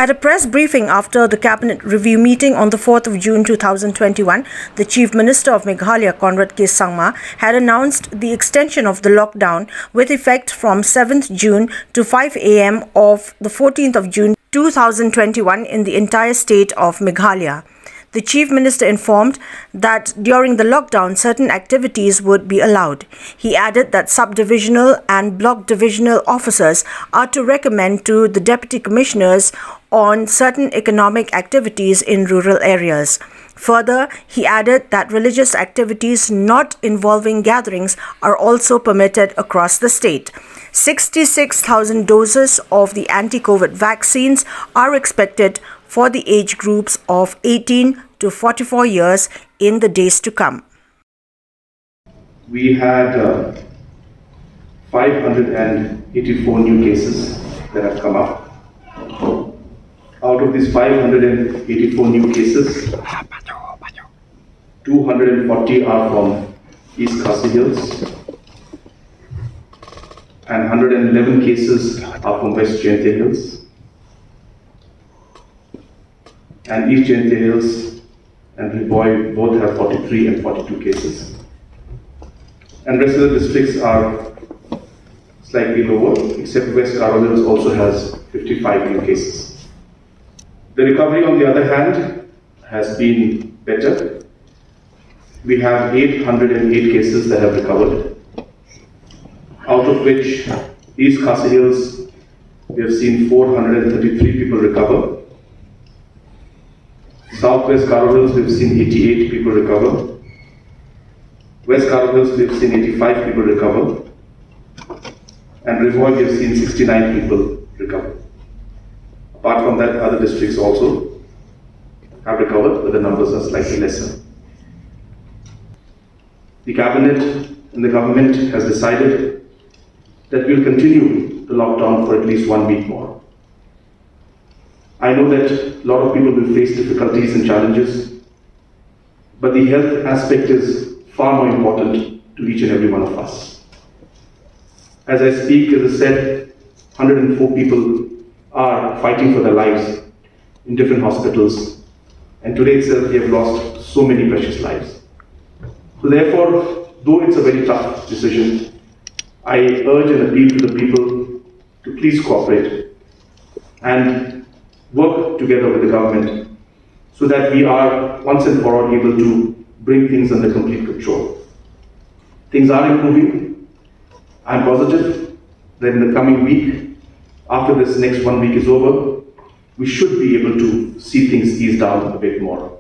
At a press briefing after the Cabinet Review meeting on the 4th of June 2021, the Chief Minister of Meghalaya, Conrad K. Sangma, had announced the extension of the lockdown with effect from 7th June to 5 a.m. of the 14th of June 2021 in the entire state of Meghalaya. The Chief Minister informed that during the lockdown, certain activities would be allowed. He added that sub-divisional and block divisional officers are to recommend to the Deputy Commissioners on certain economic activities in rural areas. Further, he added that religious activities not involving gatherings are also permitted across the state. 66,000 doses of the anti-COVID vaccines are expected for the age groups of 18 to 44 years in the days to come. We had 584 new cases that have come up. Out of these 584 new cases, 240 are from East Khasi Hills and 111 cases are from West Jaintia Hills. And East Jaintia Hills and Riboy both have 43 and 42 cases. And rest of the districts are slightly lower, except West Garo Hills also has 55 new cases. The recovery, on the other hand, has been better. We have 808 cases that have recovered, out of which East Khasi Hills, we have seen 433 people recover. Southwest Garo Hills, we've seen 88 people recover. West Garo Hills, we've seen 85 people recover. And Rivoy, we've seen 69 people recover. Apart from that, other districts also have recovered, but the numbers are slightly lesser. The Cabinet and the government has decided that we'll continue the lockdown for at least 1 week more. I know that a lot of people will face difficulties and challenges, but the health aspect is far more important to each and every one of us. As I speak, as I said, 104 people are fighting for their lives in different hospitals, and today itself we have lost so many precious lives. So therefore, though it's a very tough decision, I urge and appeal to the people to please cooperate and work together with the government so that we are once and for all able to bring things under complete control. Things are improving. I'm positive that in the coming week, after this next 1 week is over, we should be able to see things ease down a bit more.